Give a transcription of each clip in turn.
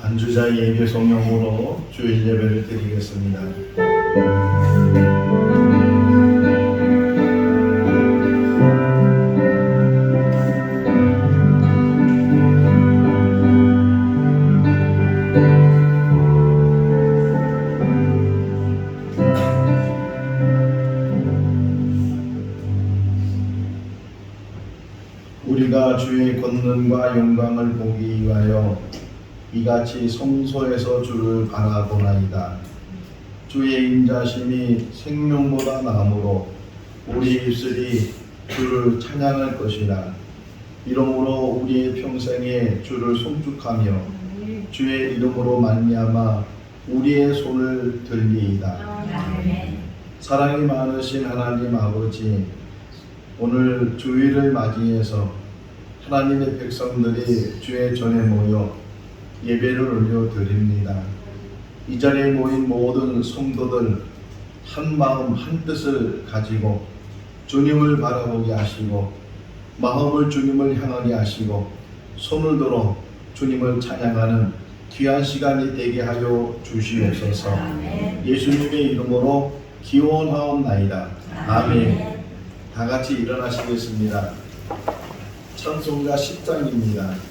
단주자 예배 성령으로 주일 예배를 드리겠습니다. 우리가 주의 권능과 영광을 보기 위하여 이같이 성소에서 주를 바라보나이다. 주의 인자심이 생명보다 나으므로 우리 입술이 주를 찬양할 것이라. 이러므로 우리의 평생에 주를 송축하며 주의 이름으로 말미암아 우리의 손을 들리이다. 사랑이 많으신 하나님 아버지, 오늘 주일을 맞이해서 하나님의 백성들이 주의 전에 모여 예배를 올려드립니다. 이 자리에 모인 모든 성도들 한 마음 한 뜻을 가지고 주님을 바라보게 하시고 마음을 주님을 향하게 하시고 손을 들어 주님을 찬양하는 귀한 시간이 되게 하여 주시옵소서. 예수님의 이름으로 기원하옵나이다. 아멘. 다 같이 일어나시겠습니다. 찬송가 10장입니다.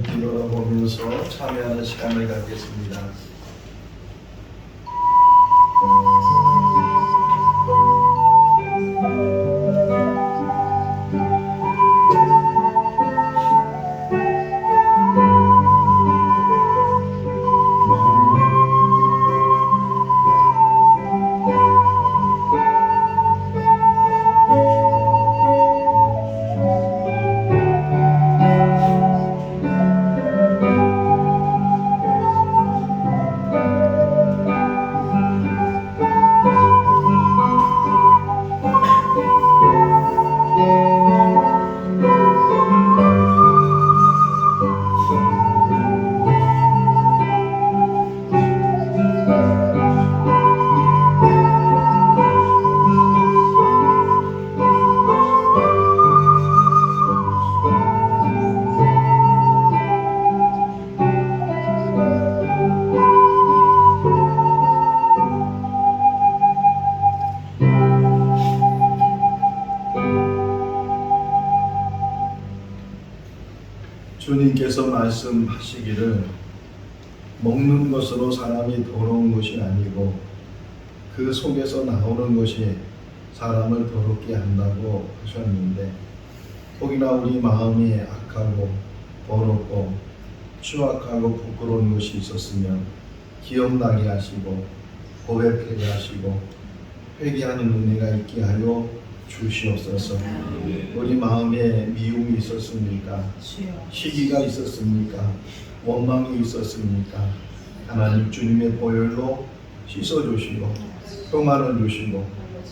뒤돌아보면서 참여하는 시간을 갖겠습니다. 주님께서 말씀하시기를 먹는 것으로 사람이 더러운 것이 아니고 그 속에서 나오는 것이 사람을 더럽게 한다고 하셨는데, 혹이나 우리 마음이 악하고 더럽고 추악하고 부끄러운 것이 있었으면 기억나게 하시고 고백하게 하시고 회개하는 은혜가 있게 하여 주시옵소서. 우리 마음에 미움이 있었습니까? 시기가 있었습니까? 원망이 있었습니까? 하나님 주님의 보혈로 씻어주시고 평안을 주시고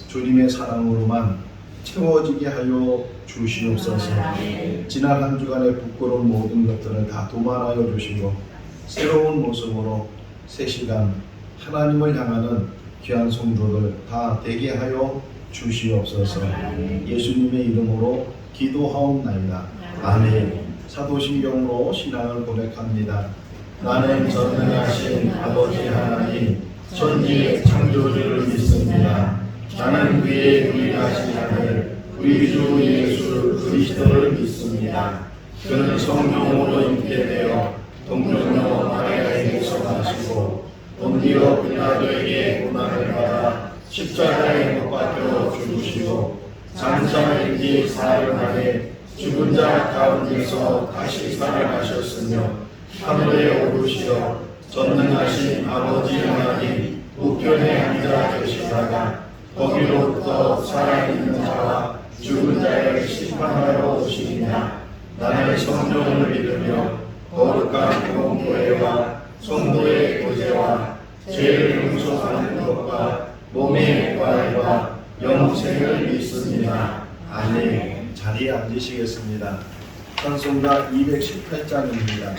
주님의 사랑으로만 채워지게 하여 주시옵소서. 지난 한 주간의 부끄러운 모든 것들을 다 도말하여 주시고 새로운 모습으로 새 시간 하나님을 향하는 귀한 성도들 다 되게 하여 주시옵소서. 예수님의 이름으로 기도하옵나이다. 아멘. 사도신경으로 신앙을 고백합니다. 나는 전능하신 아버지 하나님 천지의 창조주를 믿습니다. 나는 그의 유일하신 아들 우리 주 예수 그리스도를 믿습니다. 그는 성령으로 잉태되어 동정녀 마리아에게서 나시고 본디오 빌라도에게 고난을 받아 십자가에 못 박혀 죽으시고 장사일 뒤 사흘 만에 죽은 자 가운데서 다시 살아나셨으며 하늘에 오르시어 전능하신 아버지 하나님 우편에 앉아 계시다가 거기로부터 살아있는 자와 죽은 자를 심판하러 오시리냐. 나는 성령을 믿으며 거룩한 공교회와 성도의 교제와 죄를 용서하는 것과 몸의 부활과 영생을 믿습니다. 아멘. 자리에 앉으시겠습니다. 찬송가 218장입니다.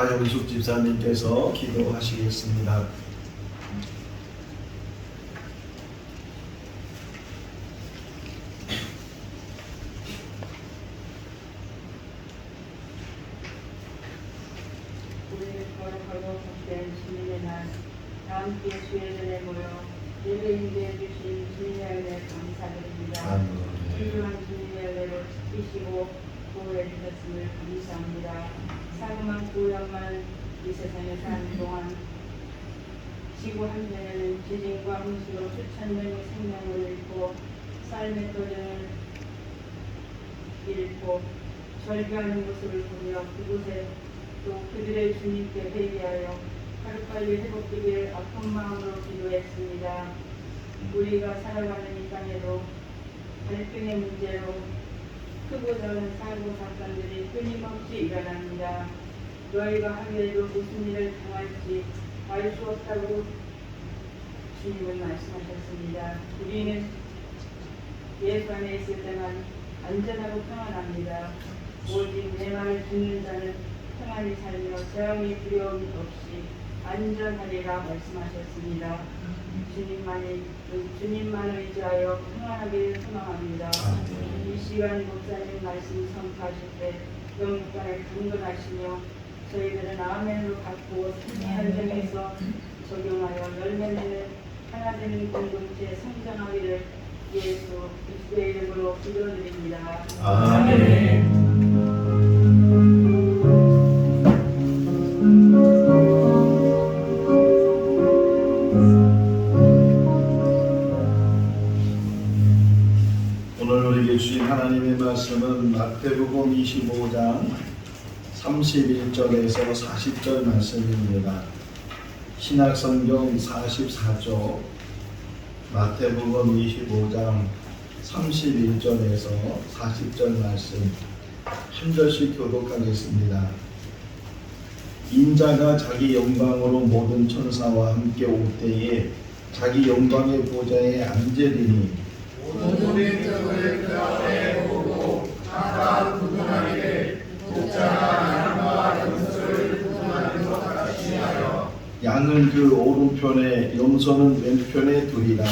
가영숙 집사님께서 기도하시겠습니다. 우리를 거룩하고 복된 주님의 날, 다 함께 주의 전에 모여 예배 인도해 주신 주님의 은혜 감사드립니다. 신중한 주님의 은혜를 지키시고 보호해 주셨음을 감사합니다. 사금한 9년만 이 세상에 사는 동안 지구 한편에는 지진과 홍수로 수천 명의 생명을 잃고 삶의 도전을 잃고 절규하는 모습을 보며 그곳에 또 그들의 주님께 회개하여 하루빨리 회복되길 아픈 마음으로 기도했습니다. 우리가 살아가는 이 땅에도 갈등의 문제로 크고 작은 사고 사건들이 끊임없이 일어납니다. 너희가 하루에도 무슨 일을 당할지 알 수 없다고 주님은 말씀하셨습니다. 우리는 예수 안에 있을 때만 안전하고 평안합니다. 오직 내 말을 듣는 자는 평안히 살며 재앙이 두려움 없이 안전하리라 말씀하셨습니다. 주님만을 의지하여 평안하기를 소망합니다. 이 시간 목사님 말씀 선포하실 때 영육간에 강건하시며 저희들은 아멘으로 받고 현장에서 적용하여 열매맺는 하나되는 공동체 성장하기를 예수 그리스도의 이름으로 기도드립니다. 아멘. 오늘 우리에게 주신 하나님의 말씀은 마태복음 25장 31절에서 40절 말씀입니다. 신약성경 44조 마태복음 25장 31절에서 40절 말씀 한 절씩 교독하겠습니다. 인자가 자기 영광으로 모든 천사와 함께 올 때에 자기 영광의 보좌에 앉으리니 모든 백성을 그 앞에 보고 각각 구분하기를 목자가 양과 염소를 구분하는 것 같이 하여 양은 그 오른편에 염소는 왼편에 두리라.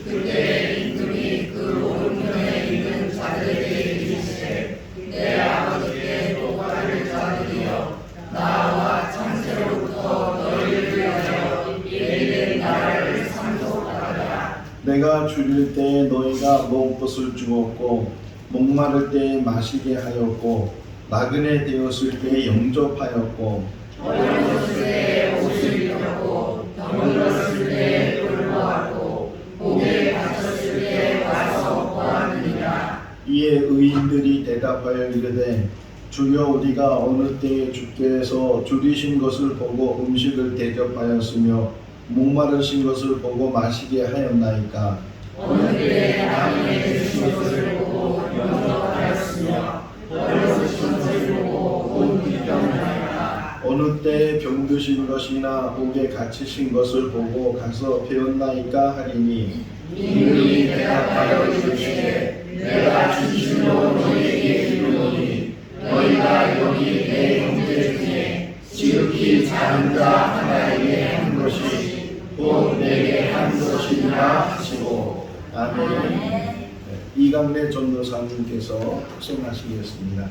그때 임금이 그 오른편에 있는 자들에게 이르시되 내 아버지께 똑바를 잡으리여 나와 창세로부터 너희를 위하여 예비된 나라를 상속하라. 내가 줄일 때에 너희가 먹을 것을 주었고 목마를 때에 마시게 하였고 나그네 되었을 때에 영접하였고 어려웠을 때 옷을 입혔고 병들었을 때 돌보았고 목에 다쳤을 때 와서 보았느니라. 이에 의인들이 대답하여 이르되 주여 우리가 어느 때에 주께서 줄이신 것을 보고 음식을 대접하였으며 목마르신 것을 보고 마시게 하였나이까. 어느 때에 나그네 되신 것을 보고 영접하였으며 어려우신 것을 보고 옷 입혔나이까. 어느 때에 병드신 것이나 목에 갇히신 것을 보고 가서 배웠나이까 하리니 임금이 대답하여 이르시되 내가 진실로 너희에게 이르노니 너희가 여기 내 형제 중에 지극히 작은 자 하나에게 한 것이 곧 내게 한 것이니라 하시고. 아멘. 이강래 전도사님께서 수행하시겠습니다.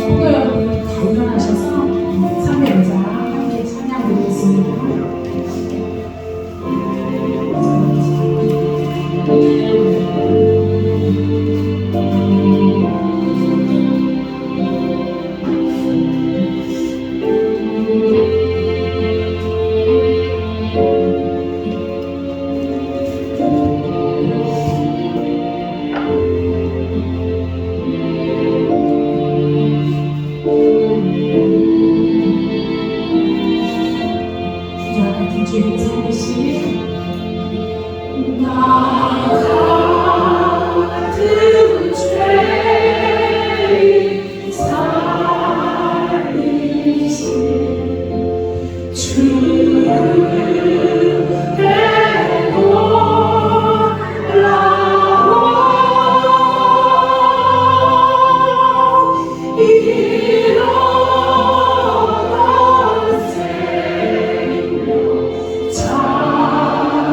성도 여러분 다 일어나셔서 상대자 함께 찬양 드리겠습니다. 주와 같은 주를 찾으시 나 같은 죄인 살리신 주를 배고라고 이런 생명 찾아도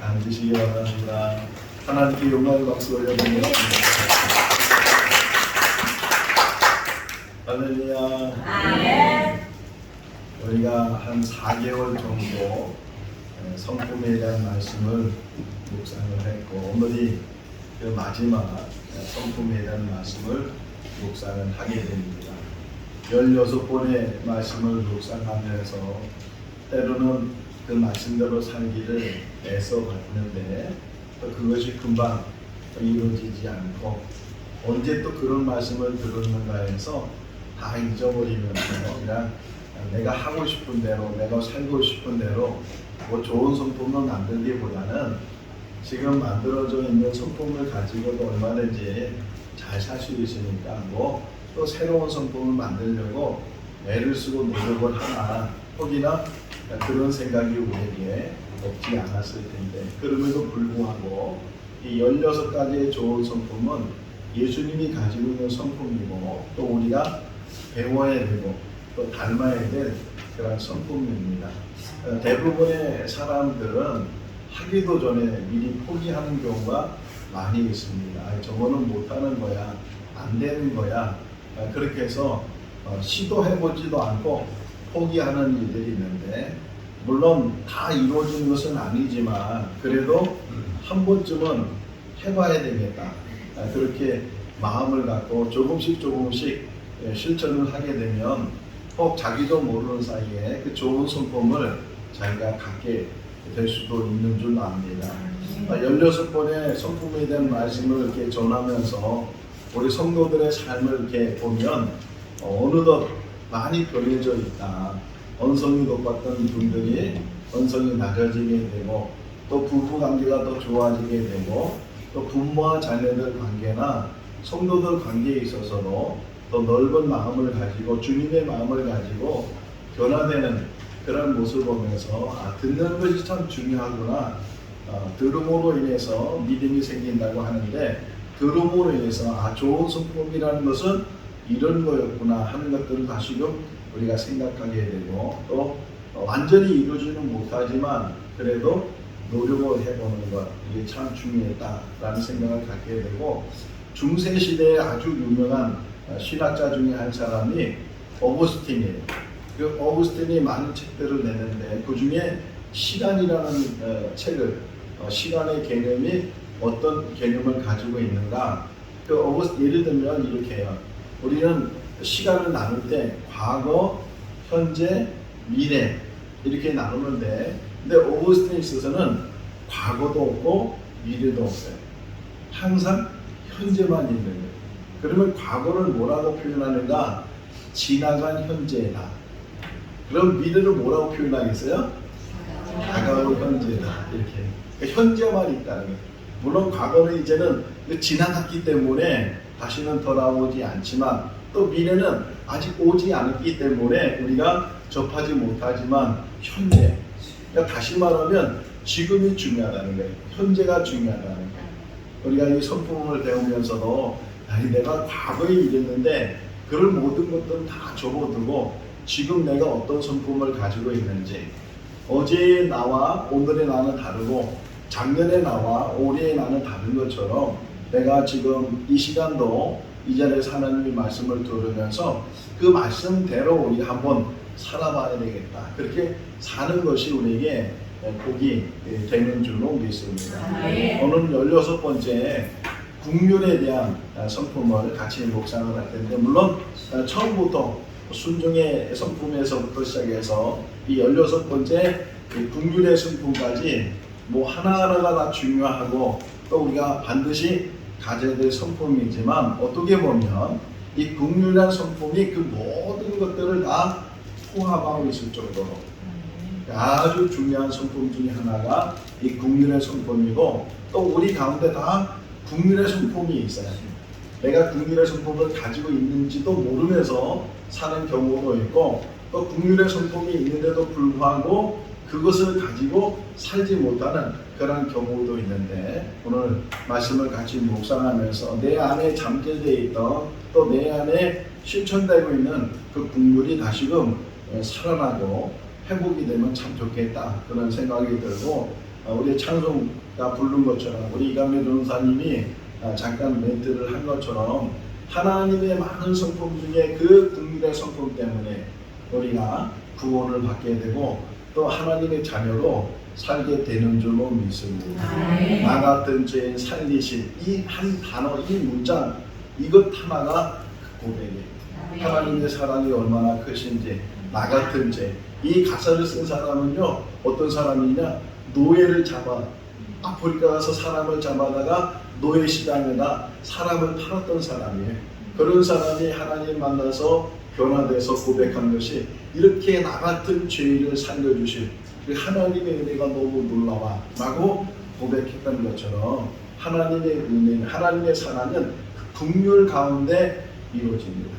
앉으시기 바랍니다. 하나님께 영광의 박수 올려드리겠습니다. 할렐루야. 우리가 한 4개월 정도 성품에 대한 말씀을 묵상을 했고, 오늘이 그 마지막 성품에 대한 말씀을 묵상을 하게 됩니다. 16번의 말씀을 묵상하면서 때로는 그 말씀대로 살기를 애써 봤는데 또 그것이 금방 이루어지지 않고, 언제 또 그런 말씀을 들었는가 해서 다 잊어버리면서 그냥 내가 하고 싶은 대로, 내가 살고 싶은 대로 뭐 좋은 성품을 만들기보다는 지금 만들어져 있는 성품을 가지고도 얼마든지 잘 살 수 있으니까 뭐 또 새로운 성품을 만들려고 애를 쓰고 노력을 하나, 혹이나 그런 생각이 우리에게 없지 않았을 텐데, 그럼에도 불구하고 이 16가지의 좋은 성품은 예수님이 가지고 있는 성품이고, 또 우리가 배워야 되고 또 닮아야 될 그런 성품입니다. 대부분의 사람들은 하기도 전에 미리 포기하는 경우가 많이 있습니다. 저거는 못하는 거야, 안 되는 거야, 그렇게 해서 시도해보지도 않고 포기하는 일들이 있는데, 물론 다 이루어지는 것은 아니지만 그래도 한 번쯤은 해봐야 되겠다, 그렇게 마음을 갖고 조금씩 실천을 하게 되면 꼭 자기도 모르는 사이에 그 좋은 성품을 자기가 갖게 될 수도 있는 줄 압니다. 16번의 성품에 대한 말씀을 이렇게 전하면서 우리 성도들의 삶을 이렇게 보면 어느덧 많이 변해져 있다. 언성이 높았던 분들이 언성이 낮아지게 되고, 또 부부 관계가 더 좋아지게 되고, 또 부모와 자녀들 관계나 성도들 관계에 있어서도 더 넓은 마음을 가지고 주님의 마음을 가지고 변화되는 그런 모습을 보면서 듣는 것이 참 중요하구나. 들음으로 인해서 믿음이 생긴다고 하는데, 들음으로 인해서 좋은 성품이라는 것은 이런 거였구나 하는 것들을 다시금 우리가 생각하게 되고, 또 완전히 이루지는 못하지만 그래도 노력을 해보는 것, 이게 참 중요했다라는 생각을 갖게 되고, 중세시대에 아주 유명한 신학자 중에 한 사람이 어거스틴이에요. 그 어거스틴이 많은 책들을 내는데 그 중에 시간이라는 책을, 시간의 개념이 어떤 개념을 가지고 있는가, 예를 들면 이렇게 해요. 우리는 시간을 나눌 때 과거, 현재, 미래 이렇게 나누는데, 근데 어거스틴에 있어서는 과거도 없고 미래도 없어요. 항상 현재만 있는 거예요. 그러면 과거를 뭐라고 표현하는가? 지나간 현재다. 그럼 미래를 뭐라고 표현하겠어요? 다가올 현재다. 이렇게. 그러니까 현재만 있다는 거예요. 물론 과거는 이제는 지나갔기 때문에 다시는 돌아오지 않지만, 또 미래는 아직 오지 않았기 때문에 우리가 접하지 못하지만 현재, 그러니까 다시 말하면 지금이 중요하다는 거예요. 현재가 중요하다는 거예요. 우리가 이 성품을 배우면서도 내가 과거에 이랬는데 그런 모든 것들은 다 접어두고 지금 내가 어떤 성품을 가지고 있는지, 어제의 나와 오늘의 나는 다르고 작년의 나와 올해의 나는 다른 것처럼 내가 지금 이 시간도 이 자리에서 하나님의 말씀을 들으면서 그 말씀대로 우리 한번 살아봐야 되겠다. 그렇게 사는 것이 우리에게 복이 되는 줄로 믿습니다. 오늘 16번째 국률에 대한 성품을 같이 묵상을 할 텐데, 물론 처음부터 순종의 성품에서부터 시작해서 이 16번째 국률의 성품까지 뭐 하나하나가 다 중요하고 또 우리가 반드시 가져야 될 성품이지만, 어떻게 보면 이 국률이라는 성품이 그 모든 것들을 다 통합하고 있을 정도로 아주 중요한 성품 중에 하나가 이 국률의 성품이고, 또 우리 가운데 다 국률의 성품이 있어요. 내가 국률의 성품을 가지고 있는지도 모르면서 사는 경우도 있고, 또 국률의 성품이 있는데도 불구하고 그것을 가지고 살지 못하는 그런 경우도 있는데 오늘 말씀을 같이 묵상하면서 내 안에 잠재되어 있던 또 내 안에 실천되고 있는 그 국물이 다시금 살아나고 회복이 되면 참 좋겠다 그런 생각이 들고 우리 찬송가 부른 것처럼 우리 이강래 전사님이 잠깐 멘트를 한 것처럼 하나님의 많은 성품 중에 그 국민의 성품 때문에 우리가 구원을 받게 되고 또 하나님의 자녀로 살게 되는 줄로 믿습니다. 나 같은 죄인 살리신 이 한 단어, 이 문장 이것 하나가 고백이에요. 하나님의 사랑이 얼마나 크신지 나 같은 죄. 이 가사를 쓴 사람은요 어떤 사람이냐 노예를 잡아 아프리카 가서 사람을 잡아다가 노예 시장에다 사람을 팔았던 사람이에요. 그런 사람이 하나님 만나서 변화돼서 고백한 것이 이렇게 나 같은 죄인을 살려주신 그 하나님의 은혜가 너무 놀라워 라고 고백했던 것처럼 하나님의 은혜는 하나님의 사랑은 긍휼 가운데 이루어집니다.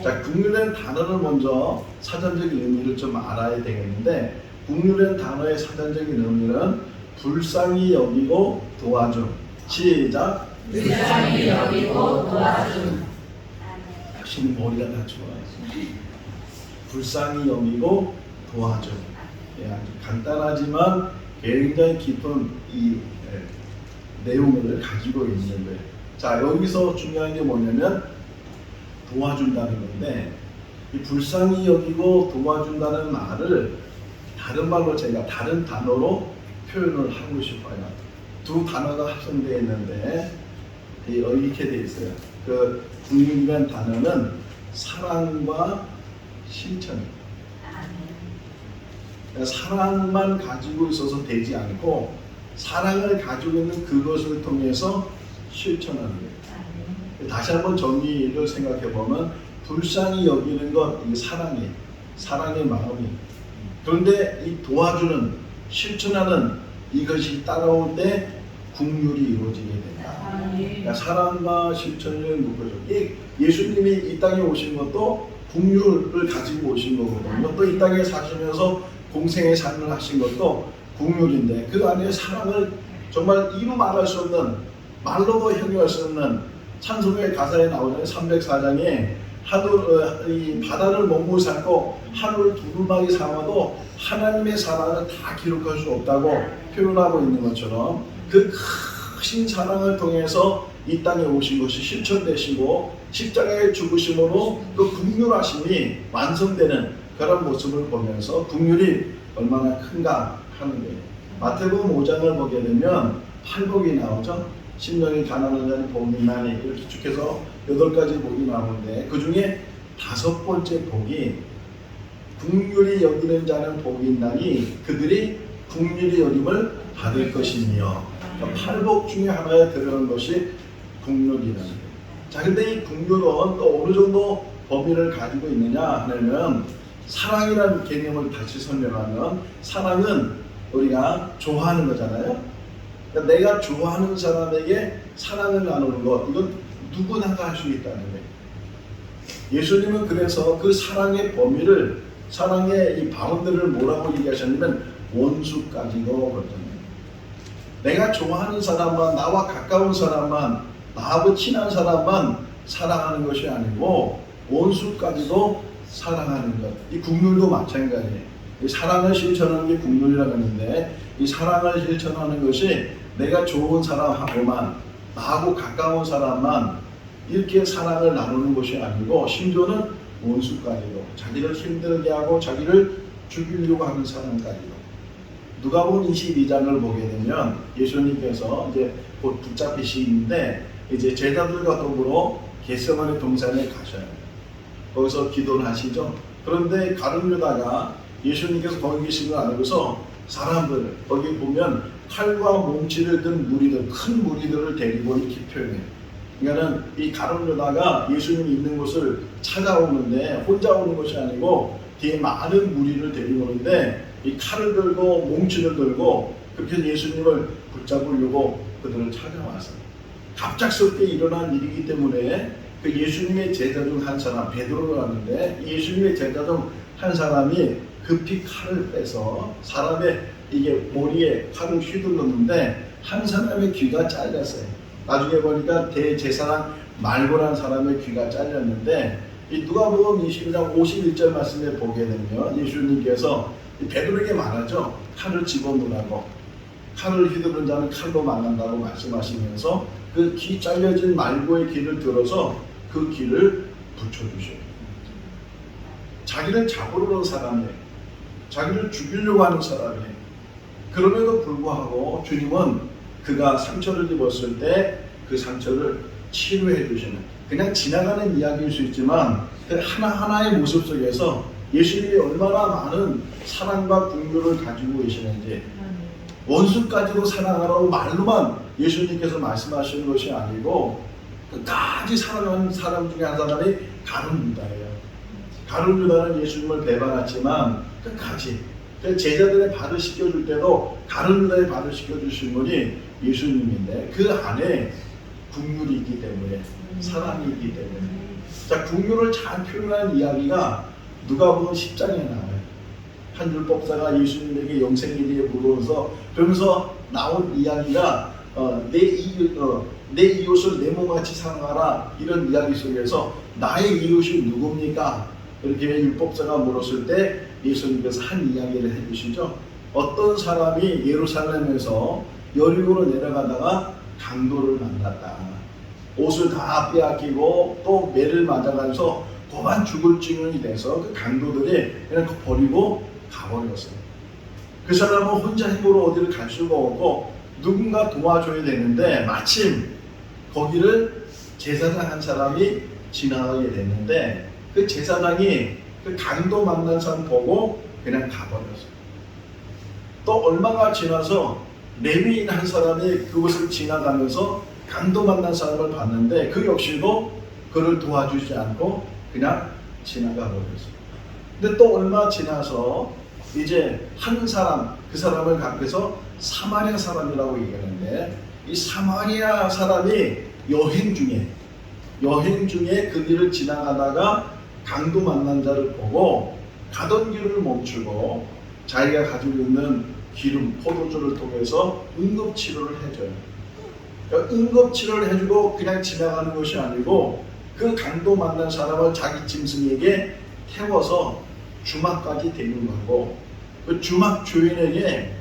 자, 긍휼이라는 단어를 먼저 사전적인 의미를 좀 알아야 되겠는데 긍휼이라는 단어의 사전적인 의미는 불쌍히 여기고 도와줌. 시작. 불쌍히 여기고 도와줌. 확실히 머리가 다 좋아요. 불쌍히 여기고 도와줌. 예, 아주 간단하지만 굉장히 깊은 이 내용을 가지고 있는 거예요. 자, 여기서 중요한 게 뭐냐면 도와준다는 건데 이 불쌍히 여기고 도와준다는 말을 다른 말로 제가 다른 단어로 표현을 하고 싶어요. 두 단어가 합성되어 있는데 이렇게 되어 있어요. 그 국민이라는 단어는 사랑과 실천이에요. 그러니까 사랑만 가지고 있어서 되지 않고 사랑을 가지고 있는 그것을 통해서 실천하는 거예요. 다시 한번 정의를 생각해 보면 불쌍히 여기는 것 이게 사랑이에요. 사랑의 마음이. 그런데 이 도와주는 실천하는 이것이 따라올 때 긍휼이 이루어지게 된다. 그러니까 사랑과 실천을 묶어줘. 예수님이 이 땅에 오신 것도 긍휼을 가지고 오신 거거든요. 또 이 땅에 사시면서 공생의 삶을 하신 것도 긍휼인데 그 안에 사랑을 정말 이루 말할 수 없는 말로도 형용할 수 없는 찬송의 가사에 나오는 304장에 이 바다를 먹물 삼고 하늘을 두루마기 삼아도 하나님의 사랑을 다 기록할 수 없다고 표현하고 있는 것처럼 그 크신 사랑을 통해서 이 땅에 오신 것이 실천되시고 십자가의 죽으심으로 그 긍휼하심이 완성되는 그런 모습을 보면서 긍휼이 얼마나 큰가 하는 거예요. 마태복음 5장을 보게 되면 팔복이 나오죠. 심령이 가난한 자는 복이 있나니 이렇게 쭉 해서 8가지 복이 나오는데 그 중에 5번째 복이 긍휼히 여기는 자는 복이 있나니 그들이 긍휼히 여김을 받을 것이며 그러니까 8복 중에 하나에 들어간 것이 긍휼이라는 거예요. 자, 근데 이 긍휼은 또 어느 정도 범위를 가지고 있느냐 하면 사랑이라는 개념을 다시 설명하면 사랑은 우리가 좋아하는 거잖아요. 그러니까 내가 좋아하는 사람에게 사랑을 나누는 것 이건 누구나 다 할 수 있다는 거예요. 예수님은 그래서 그 사랑의 범위를 사랑의 이 바운드를 뭐라고 얘기하셨냐면 원수까지도 그렇잖아요. 내가 좋아하는 사람만 나와 가까운 사람만 나하고 친한 사람만 사랑하는 것이 아니고 원수까지도 사랑하는 것. 이 긍휼도 마찬가지예요. 이 사랑을 실천하는 게 긍휼이라고 하는데 이 사랑을 실천하는 것이 내가 좋은 사람하고만 나하고 가까운 사람만 이렇게 사랑을 나누는 것이 아니고 심지어는 원수까지도 자기를 힘들게 하고 자기를 죽이려고 하는 사람까지도. 누가복음 22장을 보게 되면 예수님께서 이제 곧 붙잡히시는데 이제 제자들과 더불어 겟세마네 동산에 가셔요. 거기서 기도를 하시죠. 그런데 가룟유다가 예수님께서 거기 계신 걸 알고서 사람들 거기 보면 칼과 몽치를 든 무리들 큰 무리들을 데리고 이렇게 표현해요. 그러니까는 이 가룟유다가 예수님이 있는 곳을 찾아오는데 혼자 오는 것이 아니고 뒤에 많은 무리를 데리고 오는데 이 칼을 들고 몽치를 들고 그렇게 예수님을 붙잡으려고 그들을 찾아와서 갑작스럽게 일어난 일이기 때문에 그 예수님의 제자 중 한 사람 베드로를 하는데 예수님의 제자 중 한 사람이 급히 칼을 빼서 사람의 이게 머리에 칼을 휘둘렀는데 한 사람의 귀가 잘렸어요. 나중에 보니까 대제사장 말고라는 사람의 귀가 잘렸는데 이 누가복음 22장 51절 말씀에 보게 되면 예수님께서 베드로에게 말하죠. 칼을 집어넣으라고. 칼을 휘두른 자는 칼로 망한다고 말씀하시면서 그 귀 잘려진 말고의 귀를 들어서 그 귀를 붙여주셔요. 자기를 잡으러 온 사람이에요. 자기를 죽이려고 하는 사람이에요. 그럼에도 불구하고 주님은 그가 상처를 입었을 때 그 상처를 치료해 주시는, 그냥 지나가는 이야기일 수 있지만 그 하나하나의 모습 속에서 예수님이 얼마나 많은 사랑과 긍휼을 가지고 계시는지, 원수까지도 사랑하라고 말로만 예수님께서 말씀하시는 것이 아니고 끝까지 사랑하는 사람 중에 한 사람이 가룟 유다예요. 가룟 유다는 예수님을 배반했지만 끝까지 제자들의 발을 씻겨줄 때도 가룟 유다의 발을 씻겨주신 분이 예수님인데 그 안에 긍휼이 있기 때문에, 사랑이 있기 때문에. 자, 긍휼을 잘 표현한 이야기가 누가복음 10장에 나와요. 한 율법사가 예수님에게 영생이리에 물어서 그러면서 나온 이야기가 내 이웃을 내 몸같이 사랑하라, 이런 이야기 속에서 나의 이웃이 누굽니까? 이렇게 율법사가 물었을 때 예수님께서 한 이야기를 해주시죠. 어떤 사람이 예루살렘에서 여리고로 내려가다가 강도를 만났다. 옷을 다 빼앗기고 또 매를 맞아가면서 고만 죽을 지경이 돼서 그 강도들이 그냥 버리고 가버렸어요. 그 사람은 혼자 힘으로 어디를 갈 수가 없고 누군가 도와줘야 되는데 마침 거기를 제사장 한 사람이 지나가게 됐는데 그 제사장이 그 강도 만난 사람 보고 그냥 가버렸어요. 또 얼마가 지나서 레위인 한 사람이 그곳을 지나가면서 강도 만난 사람을 봤는데 그 역시도 그를 도와주지 않고 그냥 지나가 버렸어요. 근데 또 얼마 지나서 이제 한 사람, 그 사람을 갖고서 사마리아 사람이라고 얘기하는데 이 사마리아 사람이 여행 중에 그 길을 지나가다가 강도 만난 자를 보고 가던 길을 멈추고 자기가 가지고 있는 기름, 포도주를 통해서 응급치료를 해줘요. 그러니까 응급치료를 해주고 그냥 지나가는 것이 아니고 그 강도 만난 사람을 자기 짐승에게 태워서 주막까지 데리고 가고 그 주막 주인에게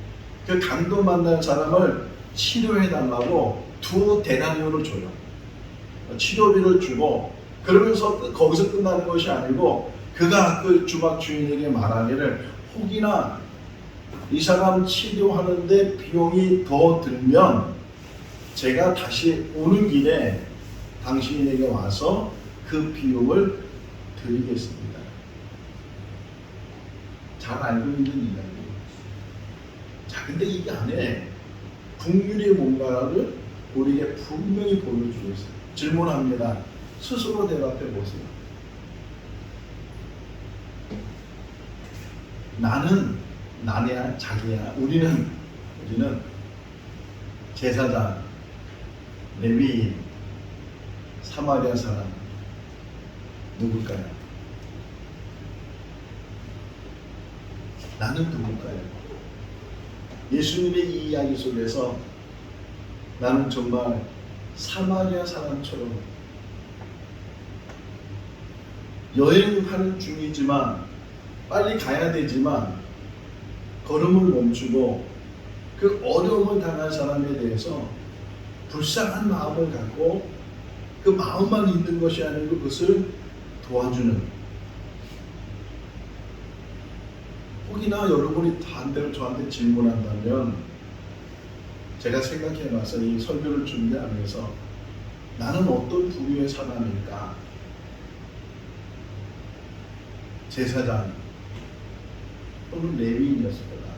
그 강도 만난 사람을 치료해달라고 2데나리온을 줘요. 치료비를 주고 그러면서 거기서 끝나는 것이 아니고 그가 그 주막 주인에게 말하기를 혹이나 이 사람 치료하는데 비용이 더 들면 제가 다시 오는 길에 당신에게 와서 그 비용을 드리겠습니다. 잘 알고 있는 이야기예요. 자, 근데 이 안에 긍휼이 뭔가를 우리에게 분명히 보여주고 있어요. 질문합니다. 스스로 대답해 보세요. 나냐, 자기야. 우리는 제사장, 레위인, 사마리아 사람 누굴까요? 나는 누굴까요? 예수님의 이 이야기 속에서 나는 정말 사마리아 사람처럼 여행하는 중이지만 빨리 가야 되지만 걸음을 멈추고 그 어려움을 당한 사람에 대해서 불쌍한 마음을 갖고 그 마음만 있는 것이 아니고 그것을 도와주는, 혹이나 여러분이 반대로 저한테 질문한다면 제가 생각해봐서 이 설교를 준비하면서 나는 어떤 부류의 사람일까? 제사장 또는 레위인이었을 거다.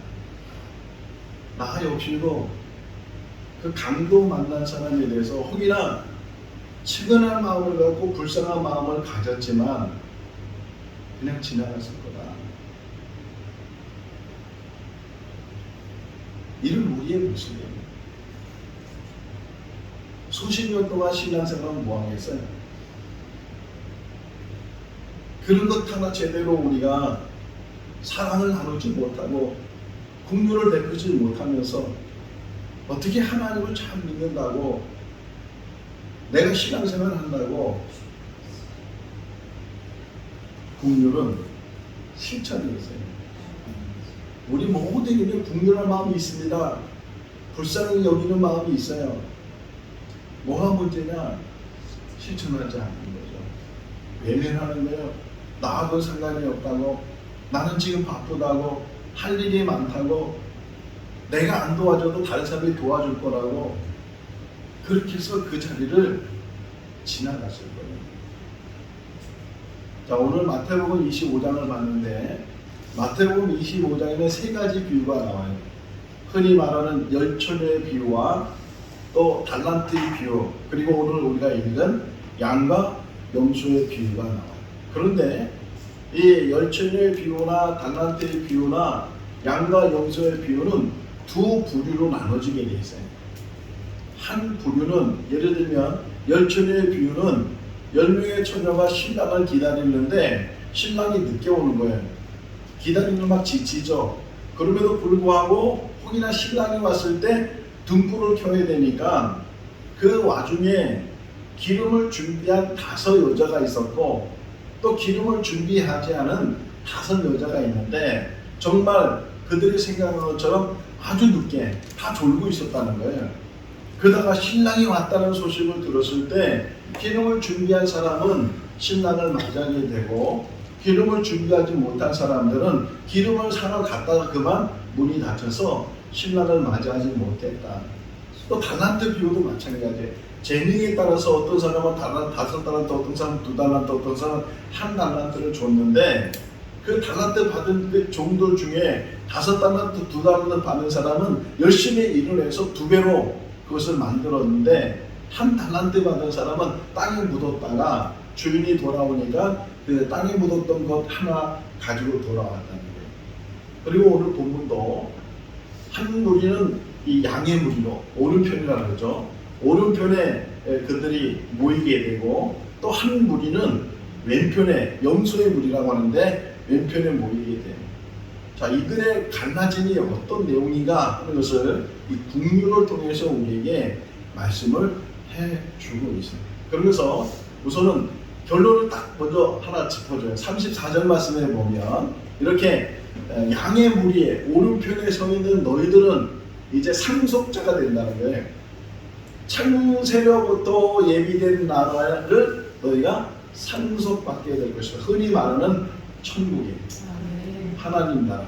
나 역시도 그 강도 만난 사람에 대해서 혹이나 측은한 마음을 갖고 불쌍한 마음을 가졌지만 그냥 지나갔을 거다. 이런 우리의 모습이에요. 수십 년 동안 신앙생활은 뭐하겠어요? 그런 것 하나 제대로 우리가 사랑을 나누지 못하고 국률을 베푸지 못하면서 어떻게 하나님을 참 믿는다고, 내가 신앙생활을 한다고 국률은 실천이 있어요. 우리 모두에게 국률한 마음이 있습니다. 불쌍히 여기는 마음이 있어요. 뭐가 문제냐? 실천하지 않는 거죠. 외면하는 거예요. 나하고 상관이 없다고, 나는 지금 바쁘다고, 할 일이 많다고, 내가 안 도와줘도 다른 사람이 도와줄 거라고, 그렇게 해서 그 자리를 지나갔을 거예요. 자, 오늘 마태복음 25장을 봤는데, 마태복음 25장에는 세 가지 비유가 나와요. 흔히 말하는 열처녀의 비유와 또 달란트의 비유, 그리고 오늘 우리가 읽은 양과 염소의 비유가 나와요. 그런데 이 열처녀의 비유나 달란트의 비유나 양과 염소의 비유는 두 부류로 나눠지게 돼 있어요. 한 부류는, 예를 들면 열처녀의 비유는 10명의 처녀가 신랑을 기다리는데 신랑이 늦게 오는 거예요. 기다리는 막 지치죠. 그럼에도 불구하고 혹이나 신랑이 왔을 때 등불을 켜야 되니까 그 와중에 기름을 준비한 5 여자가 있었고, 또 기름을 준비하지 않은 5 여자가 있는데 정말 그들이 생각한 것처럼 아주 늦게 다 졸고 있었다는 거예요. 그러다가 신랑이 왔다는 소식을 들었을 때 기름을 준비한 사람은 신랑을 맞이하게 되고, 기름을 준비하지 못한 사람들은 기름을 사러 갔다가 그만 문이 닫혀서 신랑을 맞이하지 못했다. 또 달란트 비유도 마찬가지예요. 재능에 따라서 어떤 사람은 5달란트, 어떤 사람은 2달란트, 어떤 사람은 1달란트를 줬는데, 그 달란트 받은 그 종들 중에 5달란트, 2달란트 받은 사람은 열심히 일을 해서 2배로 그것을 만들었는데, 1달란트 받은 사람은 땅에 묻었다가 주인이 돌아오니까 그 땅에 묻었던 것 하나 가지고 돌아왔다는 거예요. 그리고 오늘 본문도 한 무리는 이 양의 무리로, 오른편이라고 그러죠. 오른편에 그들이 모이게 되고, 또 한 무리는 왼편에, 염소의 무리라고 하는데 왼편에 모이게 돼요. 자, 이들의 갈라짐이 어떤 내용인가 하는 것을 이 국률을 통해서 우리에게 말씀을 해주고 있습니다. 그러면서 우선은 결론을 딱 먼저 하나 짚어줘요. 34절 말씀에 보면 이렇게 양의 무리에 오른편에 서 있는 너희들은 이제 상속자가 된다는 거예요. 창세로부터 예비된 나라를 너희가 상속받게 될 것이다. 흔히 말하는 천국이에요. 하나님 나라.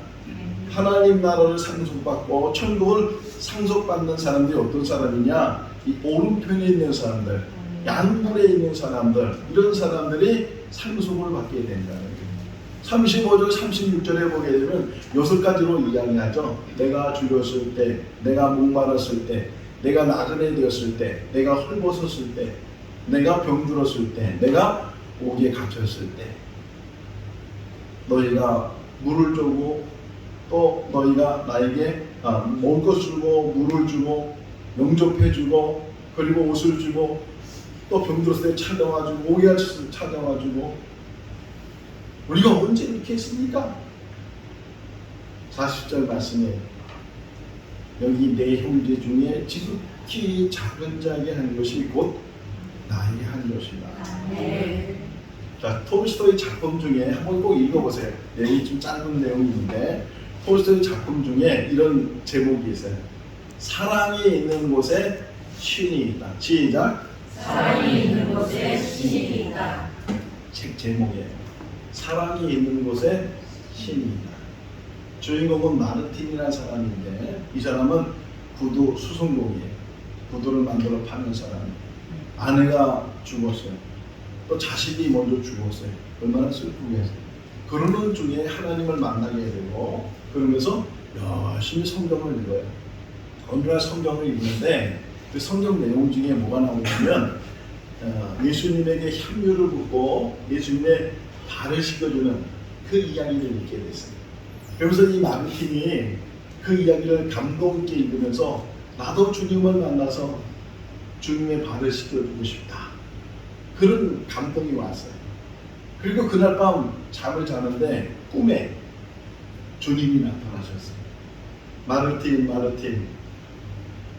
하나님 나라를 상속받고 천국을 상속받는 사람들이 어떤 사람이냐? 이 오른편에 있는 사람들, 양물에 있는 사람들, 이런 사람들이 상속을 받게 된다는 거예요. 35절, 36절에 보게 되면 6가지로 이야기하죠. 내가 줄였을 때, 내가 목마랐을 때, 내가 나그네 되었을 때, 내가 헐벗었을 때, 내가 병들었을 때, 내가 옥에 갇혔을 때, 너희가 물을 주고, 또 너희가 나에게 먹을 것을 주고, 물을 주고, 영접해 주고, 그리고 옷을 주고, 또 병들었을 때 찾아와 주고, 옥에 갇혔을 때 찾아와 주고. 우리가 언제 이렇게 했습니까? 40절 말씀에 여기 내 형제 중에 지극히 작은 자에게 한 것이 곧 나에게 한 것이다. 자, 톨스토이 작품 중에 한번 꼭 읽어보세요. 내용이 좀 짧은 내용인데 톨스토이 작품 중에 이런 제목이 있어요. 사랑이 있는 곳에 신이 있다. 시작. 사랑이 있는 곳에 신이 있다. 책 제목이에요. 사랑이 있는 곳에 신이 있다. 주인공은 마르틴이라는 사람인데 이 사람은 구두 수송공이에요. 구두를 만들어 파는 사람. 아내가 죽었어요. 또 자식이 먼저 죽었어요. 얼마나 슬프겠어요. 그러는 중에 하나님을 만나게 되고 그러면서 열심히 성경을 읽어요. 어느 날 성경을 읽는데 그 성경 내용 중에 뭐가 나오냐면 예수님에게 향유를 붓고 예수님의 발을 씻겨주는 그 이야기를 읽게 됐어요. 그러면서 이 마르틴이 그 이야기를 감동 있게 읽으면서 나도 주님을 만나서 주님의 발을 씻겨주고 싶다. 그런 감동이 왔어요. 그리고 그날 밤 잠을 자는데 꿈에 주님이 나타나셨어요. 마르틴 마르틴.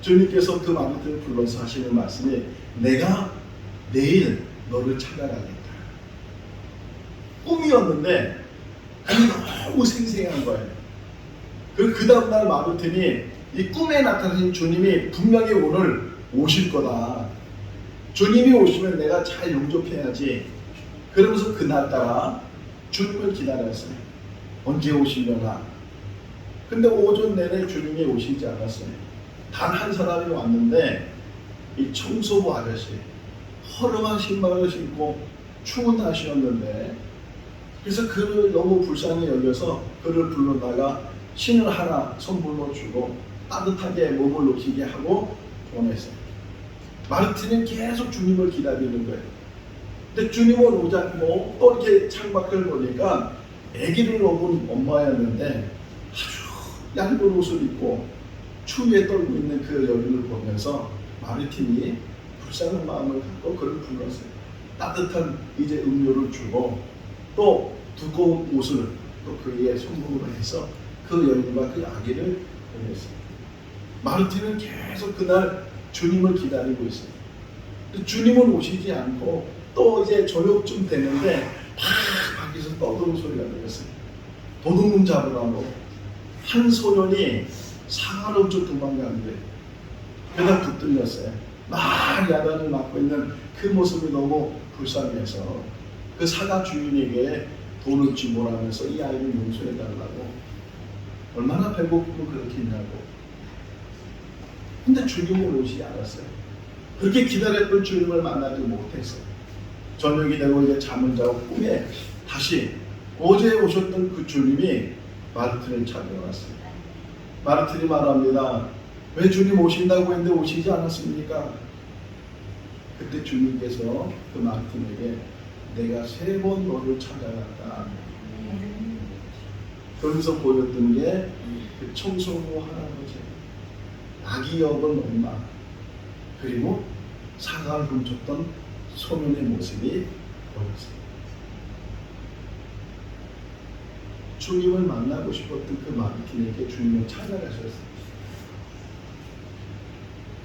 주님께서 그 마르틴을 불러서 하시는 말씀이 내가 내일 너를 찾아가겠다. 꿈이었는데 너무 생생한 거예요. 그 다음날 마르틴이 이 꿈에 나타나신 주님이 분명히 오늘 오실 거다. 주님이 오시면 내가 잘 용접해야지. 그러면서 그날따라 주님을 기다렸어요. 언제 오시려나. 근데 오전 내내 주님이 오시지 않았어요. 단 한 사람이 왔는데 이 청소부 아저씨, 허름한 신발을 신고 추운 날씨였는데, 그래서 그를 너무 불쌍히 여겨서 그를 불러다가 신을 하나 선물로 주고 따뜻하게 몸을 녹이게 하고 보냈어요. 마르틴은 계속 주님을 기다리는 거예요. 근데 주님은 오지 않고 또 이렇게 창밖을 보니까 아기를 업은 엄마였는데 아주 얇은 옷을 입고 추위에 떨고 있는 그 여인을 보면서 마르틴이 불쌍한 마음을 갖고 그를 불렀어요. 따뜻한 이제 음료를 주고 또 두꺼운 옷을 또 그에게 선물로 해서 그 여인과 그 아기를 보냈어요. 마르틴은 계속 그날 주님을 기다리고 있어요. 주님은 오시지 않고 또 이제 저녁쯤 되는데 막 밖에서 떠드는 소리가 들렸어요. 도둑놈 잡으라고 한 소년이 사과를 훔쳐 도망가는 거예요. 그러다 붙들렸어요. 막 야단을 맞고 있는 그 모습이 너무 불쌍해서 그 사과 주인에게 돈을 지불하면서 이 아이를 용서해달라고. 얼마나 배고프면 그렇게 있냐고. 근데 주님은 오시지 않았어요. 그렇게 기다렸던 주님을 만나지 못했어요. 저녁이 되고 이제 잠을 자고 꿈에 다시 어제 오셨던 그 주님이 마르틴을 찾아왔어요. 마르틴이 말합니다. 왜 주님 오신다고 했는데 오시지 않았습니까? 그때 주님께서 그 마르틴에게 내가 3번 너를 찾아갔다. 거기서 보였던 게 그 청소부 할아버지, 아기 업은 엄마, 그리고 사과를 훔쳤던 소년의 모습이 보였어요. 주님을 만나고 싶었던 그 마르틴에게 주님을 찾아가셨어요.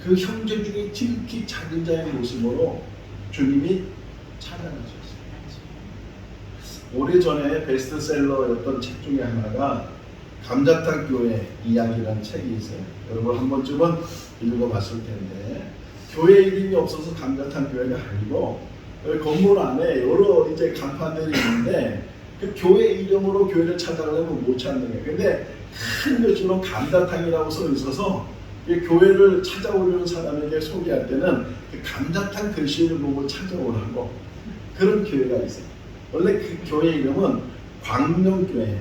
그 형제 중에 지극히 작은 자의 모습으로 주님이 찾아가셨어요. 오래전에 베스트셀러였던 책 중에 하나가 감자탕 교회 이야기라는 책이 있어요. 여러분 한 번쯤은 읽어봤을 텐데, 교회 이름이 없어서 감자탕 교회가 아니고 건물 안에 여러 이제 간판들이 있는데 그 교회 이름으로 교회를 찾아가려면 못 찾는 거예요. 근데 큰 글씨로 감자탕이라고 써 있어서 교회를 찾아오려는 사람에게 소개할 때는 그 감자탕 글씨를 보고 찾아오라고. 그런 교회가 있어요. 원래 그 교회 이름은 광명교회.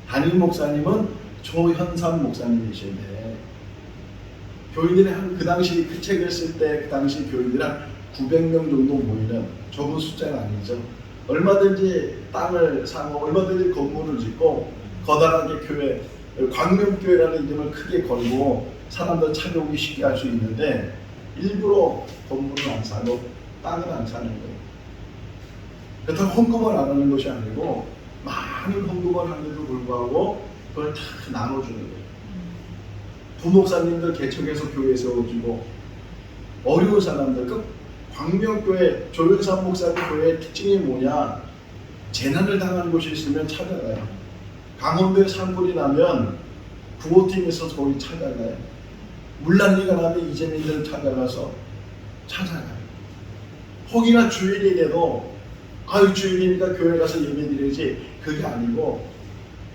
담임 목사님은 조현삼 목사님이신데, 교인들이 그 당시 그 책을 쓸 때 그 당시 교인들이 한 900명 정도 모이는 적은 숫자가 아니죠. 얼마든지 땅을 사고 얼마든지 건물을 짓고 거다하게 교회, 광명교회라는 이름을 크게 걸고 사람들 찾아오기 쉽게 할 수 있는데 일부러 건물을 안 사고 땅을 안 사는 거예요. 그렇다고 헌금을 안 하는 것이 아니고 많은 헌금을 하는데도 불구하고 그걸 다 나눠주는 거예요. 부목사님들 개척해서 교회에 세워주고, 어려운 사람들, 그 광명교회 조윤삼 목사님 교회의 특징이 뭐냐? 재난을 당하는 곳이 있으면 찾아가요. 강원도에 산불이 나면 구호팀에서 거기 찾아가요. 물난리가 나면 이재민들 찾아가서 찾아가요. 혹이나 주일이 돼도 아유 주일이니까 교회 가서 예배 드려야지, 그게 아니고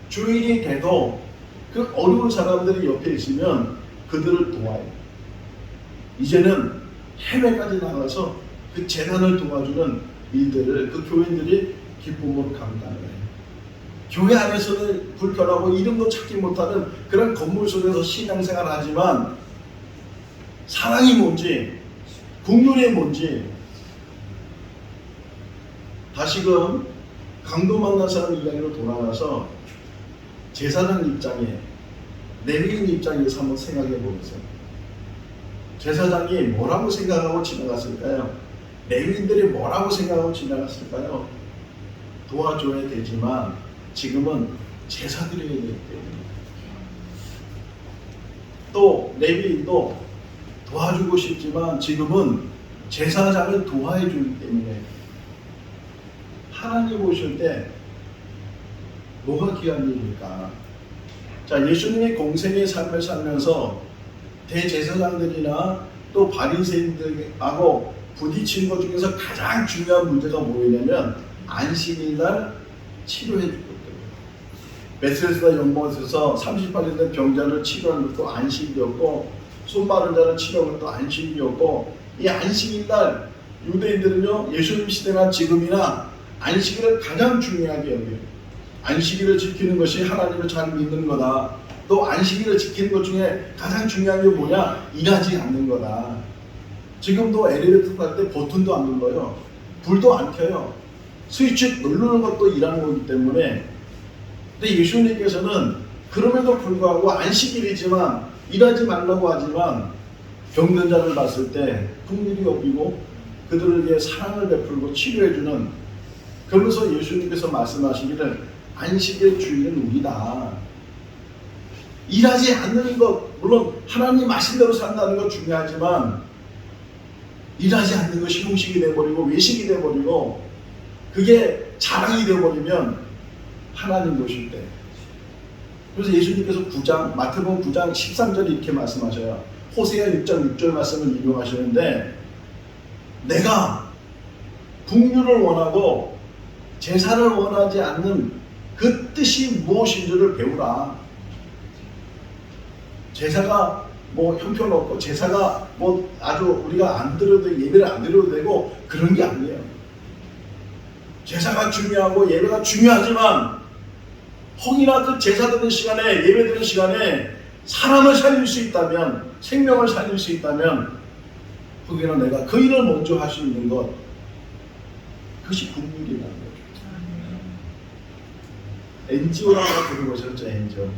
주일이 돼도 그 어려운 사람들이 옆에 있으면 그들을 도와요. 이제는 해외까지 나가서 그 재난을 도와주는 일들을 그 교인들이 기쁨으로 감당해요. 교회 안에서는 불편하고 이름도 찾지 못하는 그런 건물 속에서 신앙생활을 하지만 사랑이 뭔지, 국률이 뭔지, 다시금 강도 만난 사람 이야기로 돌아가서 제사장 입장에, 레위인 입장에서 한번 생각해 보세요. 제사장이 뭐라고 생각하고 지나갔을까요? 레위인들이 뭐라고 생각하고 지나갔을까요? 도와줘야 되지만 지금은 제사 드려야 되기 때문에 또 레위인도 도와주고 싶지만 지금은 제사장을 도와해 주기 때문에 하나님 오실 때 뭐가 귀한 일입니까? 자, 예수님이 공생의 삶을 살면서 대제사장들이나 또 바리새인들하고 부딪힌 것 중에서 가장 중요한 문제가 뭐였냐면 안식일날 치료해 줬거든요. 베세스다 연못에서 38년 된 병자를 치료한 것도 안식이었고 손 마른 자를 치료한 것도 안식이었고 이 안식일날 유대인들은요 예수님 시대나 지금이나 안식일을 가장 중요하게 여겨요. 안식일을 지키는 것이 하나님을 잘 믿는 거다. 또 안식일을 지키는 것 중에 가장 중요한 게 뭐냐? 일하지 않는 거다. 지금도 엘리베이터 탈 때 버튼도 안 눌러요. 불도 안 켜요. 스위치 누르는 것도 일하는 거기 때문에. 근데 예수님께서는 그럼에도 불구하고 안식일이지만 일하지 말라고 하지만 병든 자를 봤을 때 긍휼히 여기고 그들에게 사랑을 베풀고 치료해주는, 그러면서 예수님께서 말씀하시기를 안식일 주인은 우리다. 일하지 않는 것, 물론 하나님 하신 대로 산다는 것 중요하지만 일하지 않는 것이 형식이 되어버리고 외식이 되어버리고 그게 자랑이 되어버리면 하나님 보실 때. 그래서 예수님께서 마태복음 9장 13절에 이렇게 말씀하셔요. 호세아 6장 6절 말씀을 인용하시는데 내가 긍휼을 원하고 제사를 원하지 않는 그 뜻이 무엇인지를 배우라. 제사가 뭐 형편없고 제사가 뭐 아주 우리가 안 드려도 예배를 안 드려도 되고 그런 게 아니에요. 제사가 중요하고 예배가 중요하지만 혹이나 그 제사 드리는 시간에 예배 드리는 시간에 사람을 살릴 수 있다면, 생명을 살릴 수 있다면 혹여나 내가 그 일을 먼저 할 수 있는 것, 그것이 긍휼이라는 거죠. NGO라고 들어보셨죠? NGO.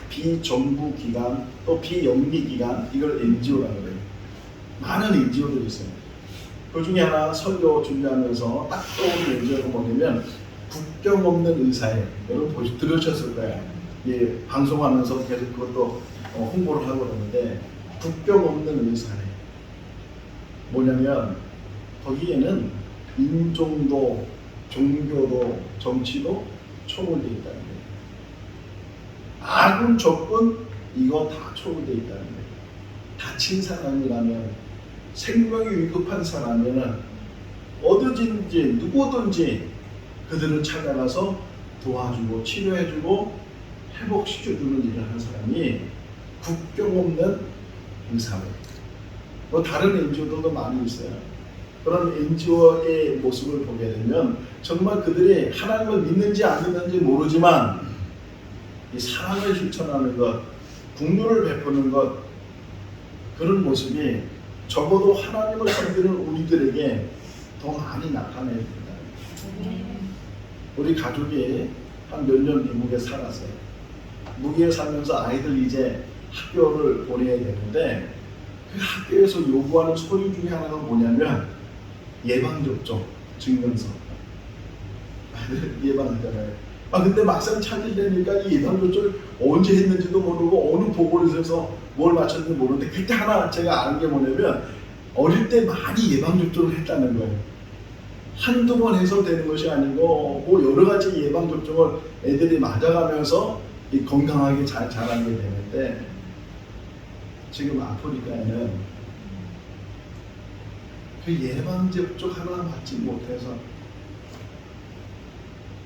비정부 기관, 또 비영리 기관, 이걸 NGO라고 그래요. 많은 NGO들이 있어요. 그 중에 하나 설교 준비하면서 딱 떠오른 NGO가 뭐냐면 국경 없는 의사회. 여러분 들으셨을 거예요. 예, 방송하면서 계속 그것도 홍보를 하고 그러는데 국경 없는 의사회. 뭐냐면 거기에는 인종도 종교도 정치도 초월되어 있다는 거예요. 아군 적군 이거 다 초월되어 있다는 거예요. 다친 사람이라면, 생명이 위급한 사람이면 어디든지 누구든지 그들을 찾아가서 도와주고 치료해주고 회복시켜주는 일을 하는 사람이 국경 없는 의사회. 뭐 다른 NGO들도 많이 있어요. 그런 NGO의 모습을 보게 되면 정말 그들이 하나님을 믿는지 안 믿는지 모르지만 이 사랑을 실천하는 것, 긍휼을 베푸는 것, 그런 모습이 적어도 하나님을 섬기는 우리들에게 더 많이 나타나야 된다. 우리 가족이 한 몇 년 미국에 살았어요. 미국에 살면서 아이들 이제 학교를 보내야 되는데 그 학교에서 요구하는 서류 중에 하나가 뭐냐면 예방접종 증명서. 아이들 예방하잖아요. 근데 막상 찾으려니까 이 예방접종을 언제 했는지도 모르고 어느 보건소에서 뭘 맞췄는지 모르는데, 그때 하나 제가 아는 게 뭐냐면 어릴 때 많이 예방접종을 했다는 거예요. 한두 번 해서 되는 것이 아니고 뭐 여러 가지 예방접종을 애들이 맞아가면서 건강하게 잘 자라게 되는데, 지금 아프리카에는 그 예방접종 하나 맞지 못해서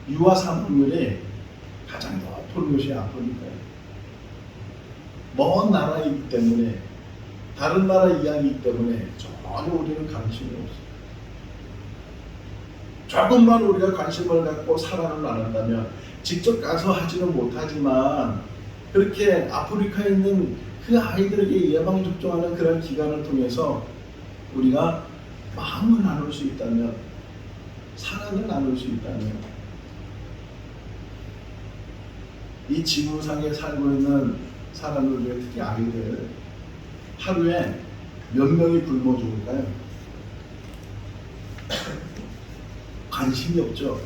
유아 사망률이 가장 높은 것이 아프리카예요. 먼 나라이기 때문에, 다른 나라 이야기이기 때문에 전혀 우리는 관심이 없어요. 조금만 우리가 관심을 갖고 사랑을 나눈다면, 직접 가서 하지는 못하지만 그렇게 아프리카에 있는 그 아이들에게 예방접종하는 그런 기관을 통해서 우리가 마음을 나눌 수 있다면, 사랑을 나눌 수 있다면, 이 지구상에 살고 있는 사람들 중에 특히 아이들 하루에 몇 명이 굶어 죽을까요? 관심이 없죠.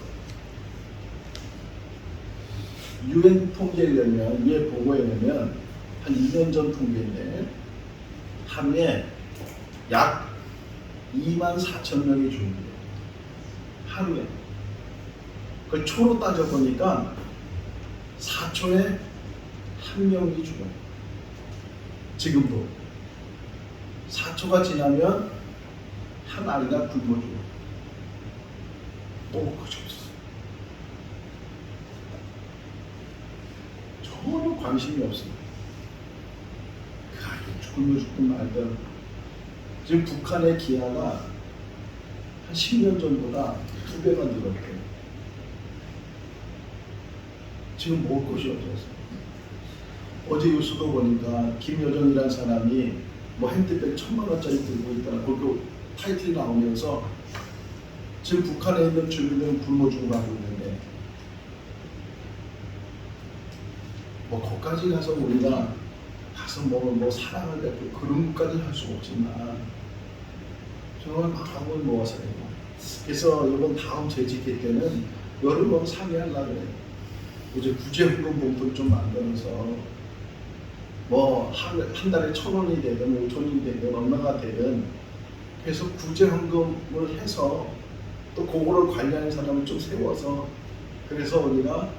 유엔 통계에 의하면, 유엔 보고에 의하면 한 2년 전 통계인데 하루에 약 24,000명이 죽는데요. 하루에. 그걸 초로 따져보니까 4초에 1명이 죽어요. 지금도 4초가 지나면 한 아이가 굶어 죽어요. 먹을 것이 없어. 전혀 관심이 없어요. 그 아이 굶어 죽든 말든. 지금 북한의 기아가 한 10년 전보다 2배가 늘었대요. 지금 먹을 것이 없어서. 어제 뉴스도 보니까 김여정이라는 사람이 뭐 핸드백 1,000만원짜리 들고 있다는 그렇게 타이틀이 나오면서 지금 북한에 있는 주민들은 굶어 죽어가고 있는데 뭐 거기까지 가서 우리가 가서 뭐 사랑을 베풀고 그런 것까지 할 수 없지만 정말 마음을 모아서 해요. 그래서 이번 다음 재직회 때는 여러 번 상의하려고 해요. 이제 구제헌금 봉투를 좀 만들어서 뭐 한 달에 1,000원이 되든 5,000원이 되든 얼마가 되든 그래서 구제헌금을 해서 또 그거를 관리하는 사람을 좀 세워서 그래서 우리가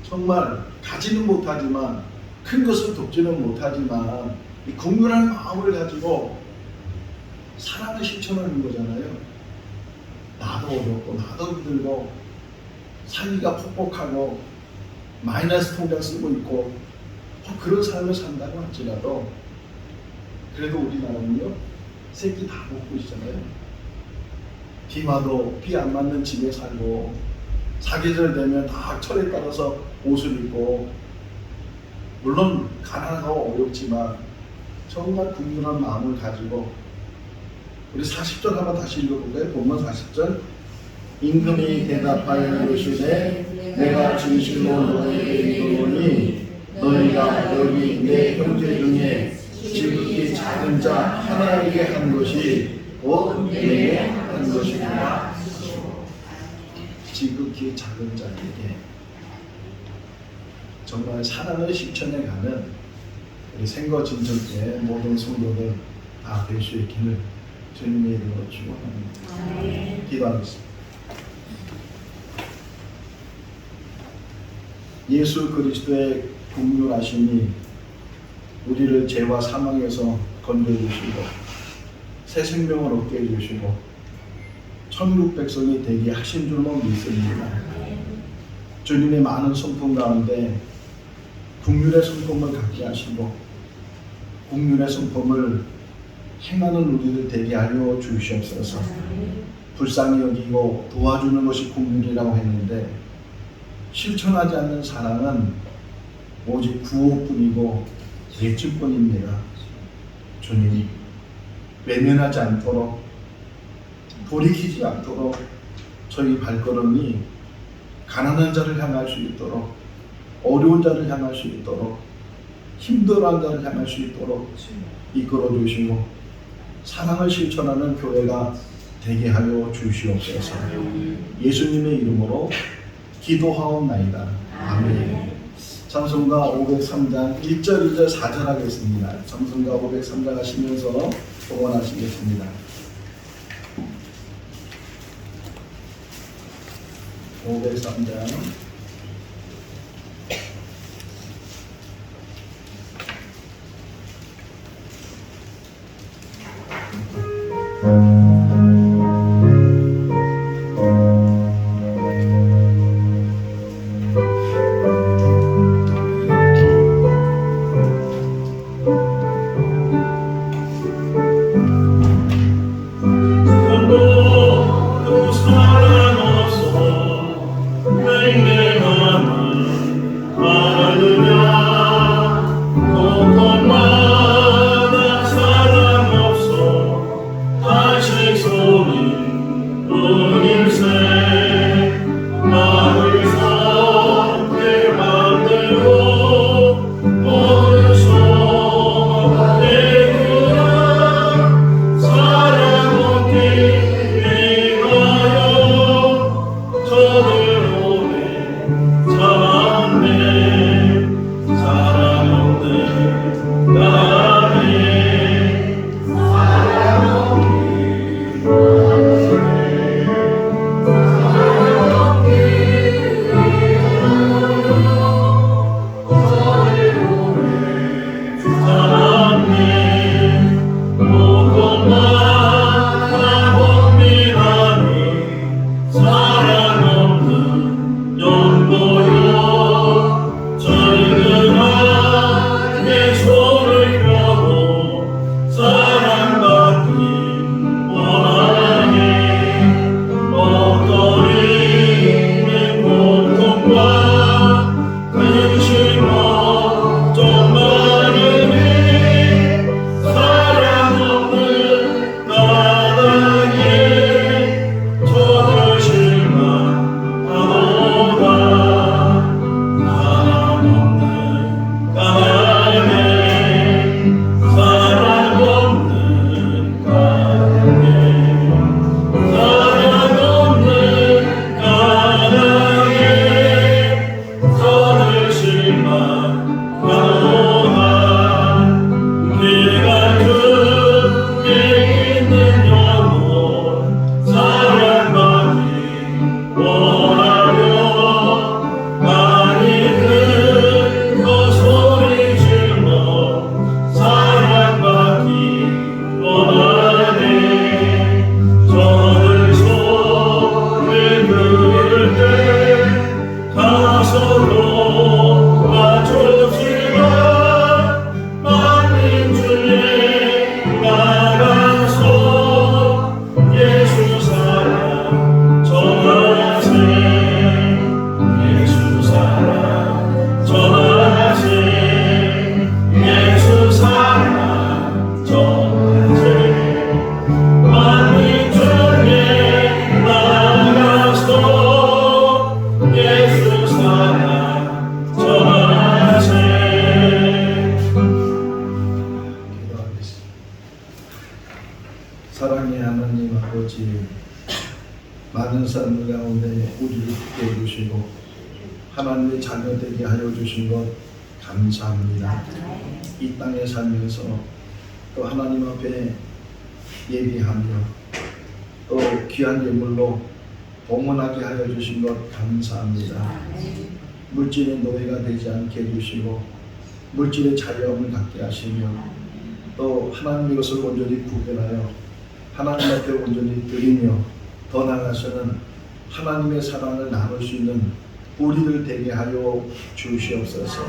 정말 가지는 못하지만 큰 것을 돕지는 못하지만 이 국민한 마음을 가지고 사랑을 실천하는 거잖아요. 나도 어렵고 나도 힘들고 살기가 퍽퍽하고 마이너스 통장 쓰고 있고 그런 삶을 산다고 할지라도 그래도 우리나라는요 새끼 다 먹고 있잖아요. 비 와도 비 안 맞는 집에 살고 사계절 되면 다 철에 따라서 옷을 입고 물론 가난하고 어렵지만 정말 국민한 마음을 가지고 우리 40절 한번 다시 읽어볼까요? 본문 40절 임금이 대답하여 이르시되 내가 진실로 너희에게 이르노니 너희가 여기 내 형제 중에 지극히 작은 자 하나에게 한 것이 곧 내게 한 것이구나. 지극히 작은 자에게 정말 사랑을 실천해가는 우리 생거 진정때 모든 성도들 다 될 수 있기를 주님의 이름으로 축원합니다. 기도하겠습니다. 예수 그리스도의 긍휼하심이 우리를 죄와 사망에서 건져주시고 새 생명을 얻게 해주시고 천국 백성이 되게 하신 줄로 믿습니다. 주님의 많은 성품 가운데 긍휼의 성품을 갖게 하시고 긍휼의 성품을 행하는 우리들 되게 하여 주시옵소서. 불쌍히 여기고 도와주는 것이 긍휼이라고 했는데 실천하지 않는 사랑은 오직 구호뿐이고 예측뿐입니다. 주님 외면하지 않도록 돌이키지 않도록 저희 발걸음이 가난한 자를 향할 수 있도록 어려운 자를 향할 수 있도록 힘들어한 자를 향할 수 있도록 이끌어 주시고 사랑을 실천하는 교회가 되게 하여 주시옵소서. 예수님의 이름으로 기도하옵나이다. 아멘. 찬송가 503장 1절 2절 4절 하겠습니다. 찬송가 503장 하시면서 봉헌하시겠습니다. 503장 사랑 없어 내 많은 사람들 가운데 우리를 붙게 해주시고 하나님의 자녀 되게 하여 주신 것 감사합니다. 이 땅에 살면서 또 하나님 앞에 예비하며 또 귀한 예물로 봉헌하게 하여 주신 것 감사합니다. 물질의 노예가 되지 않게 해주시고 물질의 자유함을 갖게 하시며 또 하나님의 것을 온전히 구별하여 하나님 앞에 온전히 드리며 더 나아가서는 하나님의 사랑을 나눌 수 있는 우리들 되게 하여 주시옵소서.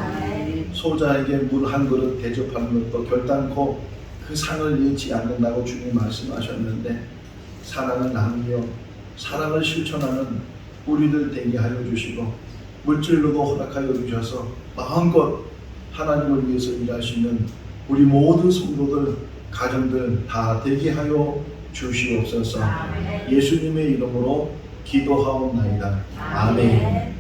소자에게 물 한 그릇 대접하는 것도 결단코 그 상을 잃지 않는다고 주님 말씀하셨는데 사랑을 나누며 사랑을 실천하는 우리들 되게 하여 주시고 물질로도 허락하여 주셔서 마음껏 하나님을 위해서 일하시는 우리 모든 성도들 가정들 다 되게 하여 주시옵소서. 예수님의 이름으로 기도하옵나이다. 아멘.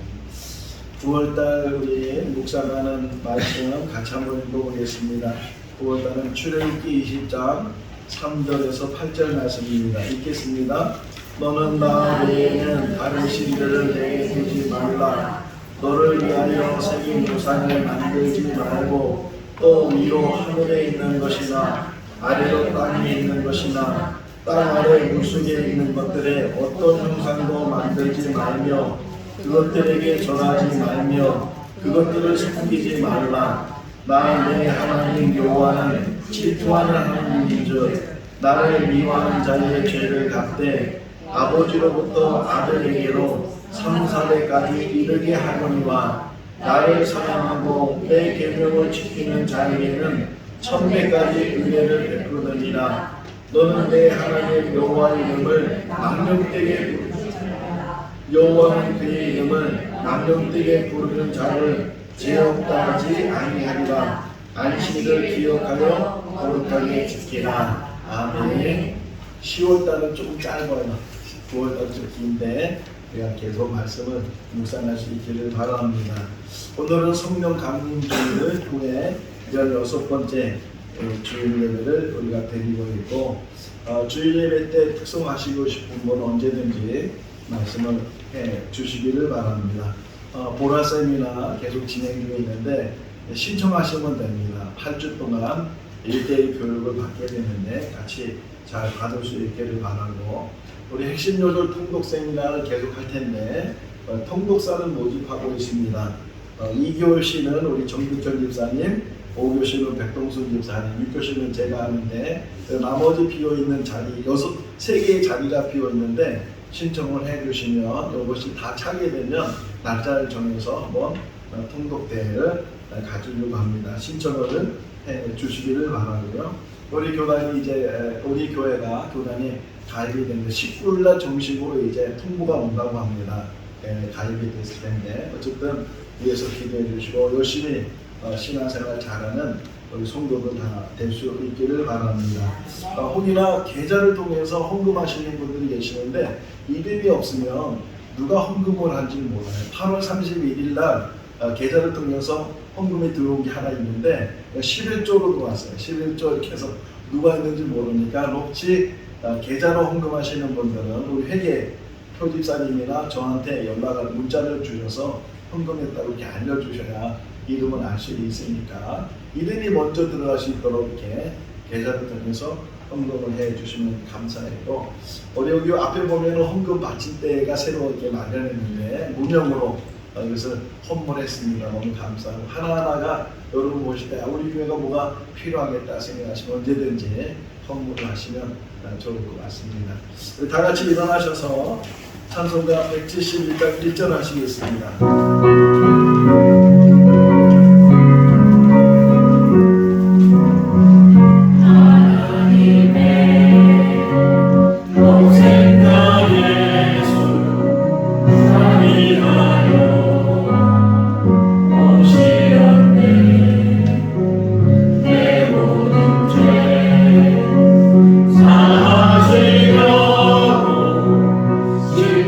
9월달 우리 묵상하는 말씀 같이 한번 읽어보겠습니다. 9월달은 출애굽기 20장 3절에서 8절 말씀입니다. 읽겠습니다. 너는 나 외에는 다른 신들을 내게 두지 말라. 너를 위하여 새긴 우상을 만들지 말고 또 위로 하늘에 있는 것이나 아래로 땅에 있는 것이나 땅 아래 물속에 있는 것들에 어떤 형상도 만들지 말며 그것들에게 절하지 말며 그것들을 섬기지 말라. 나 내 하나님 여호와는 질투하는 하나님인즉 나를 미워하는 자의 죄를 갚되 아버지로부터 아들에게로 3, 4대까지 이르게 하거니와 나를 사랑하고 내 계명을 지키는 자에게는 1000배까지 은혜를 베푸느니라. 너는 내 하나님 여호와 이름을 망령되게 부르라. 여호와는 그의 이름을 망령되게 부르는 자를 죄 없다 하지 아니하리라. 안식일을 기억하여 거룩하게 지키라. 아멘. 10월달은 조금 짧아요. 9월달은 좀 긴데 우리가 계속 말씀을 묵상할 수 있기를 바랍니다. 오늘은 성령 강림 주일 후에 16번째 주일 예배를 우리가 드리고 있고 주일 예배 때 특성하시고 싶은 분 언제든지 말씀을 해 주시기를 바랍니다. 보라쌤이나 계속 진행 중에 있는데 신청하시면 됩니다. 8주 동안 1대1 교육을 받게 되는데 같이 잘 받을 수 있기를 바라고 우리 핵심 요절 통독 세미나를 계속 할 텐데 통독사를 모집하고 있습니다. 2교시는 우리 정득현 집사님, 5교시는 백동순 집사님, 6교시는 제가 하는데 나머지 비어있는 자리 3개의 자리가 비어있는데 신청을 해주시면 이것이 다 차게 되면 날짜를 정해서 한번 통독대회를 가지려고 합니다. 신청을 해 주시기를 바라고요. 우리 교단이 이제 우리 교회가 교단이 가입이 됐는데 19일날 정식으로 이제 통보가 온다고 합니다. 가입이 됐을 텐데 어쨌든 위에서 기도해 주시고 열심히 신앙생활 잘하는 우리 성도들 다 될 수 있기를 바랍니다. 혹이나 계좌를 통해서 헌금하시는 분들이 계시는데 이름이 없으면 누가 헌금을 한지 몰라요. 8월 31일 날 계좌를 통해서 헌금이 들어온 게 하나 있는데 11조로 들어왔어요. 11조 이렇게 해서 누가 있는지 모르니까 혹시 계좌로 헌금하시는 분들은 우리 회계 표집사님이나 저한테 연락을 문자를 주셔서 헌금했다고 이렇게 알려주셔야 이름을 알 수 있으니까 이름이 먼저 들어갈 수 있도록 이렇게 계좌를 통해서 헌금을 해주시면 감사하고 우리 여기 앞에 보면 헌금 받침대가 새로 이렇게 마련했는데 무명으로 이것을 헌물했습니다. 너무 감사하고 하나하나가 여러분 보실 때 우리 교회가 뭐가 필요하겠다 생각하시면 언제든지 헌물을 하시면 좋을 것 같습니다. 다 같이 일어나셔서 찬송가 171장 1절 하시겠습니다.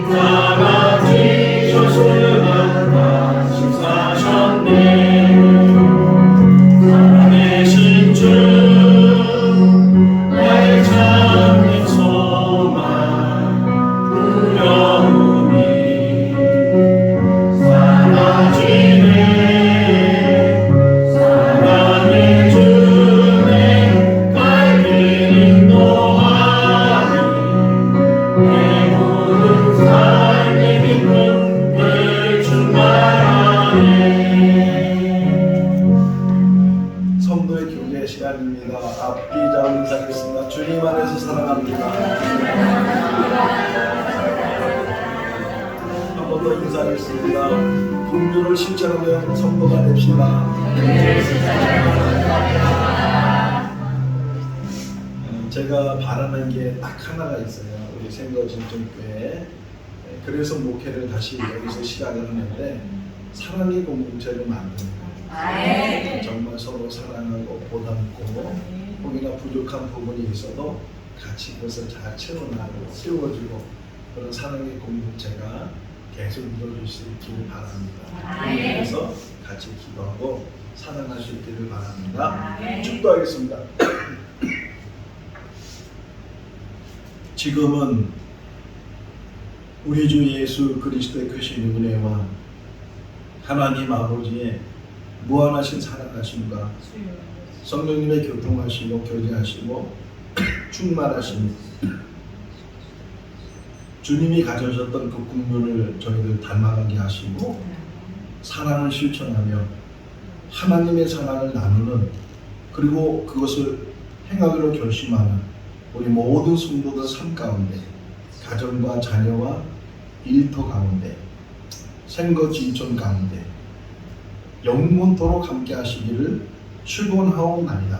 십자가 지셔 수고하셨네. 주님 안에서 사랑합니다. 한 번 더 인사했습니다. 긍휼을 실천하며 선포가 됩시다. 제가 바라는 게 딱 하나가 있어요. 우리 생거진정교회. 그래서 목회를 다시 여기서 시작을 하는데 사랑의 공동체를 만듭니다. 정말 서로 사랑하고 보듬고 혹이나 부족한 부분이 있어도 같이 그것을 잘 채워나가고 세워주고 그런 사랑의 공동체가 계속 이루어질 수 있기를 바랍니다. 그래서 같이 기도하고 사랑할 수 있기를 바랍니다. 축도하겠습니다. 지금은 우리 주 예수 그리스도의 크신 은혜와 하나님 아버지의 무한하신 사랑하심과 성령님의 교통하시고 교제하시고 충만하심 주님이 가져오셨던 그 국면을 저희들 닮아가게 하시고 사랑을 실천하며 하나님의 사랑을 나누는 그리고 그것을 행하기로 결심하는 우리 모든 성도들 삶 가운데 가정과 자녀와 일터 가운데 생거 진천 가운데 영원토록 함께 하시기를 축원하옵나이다.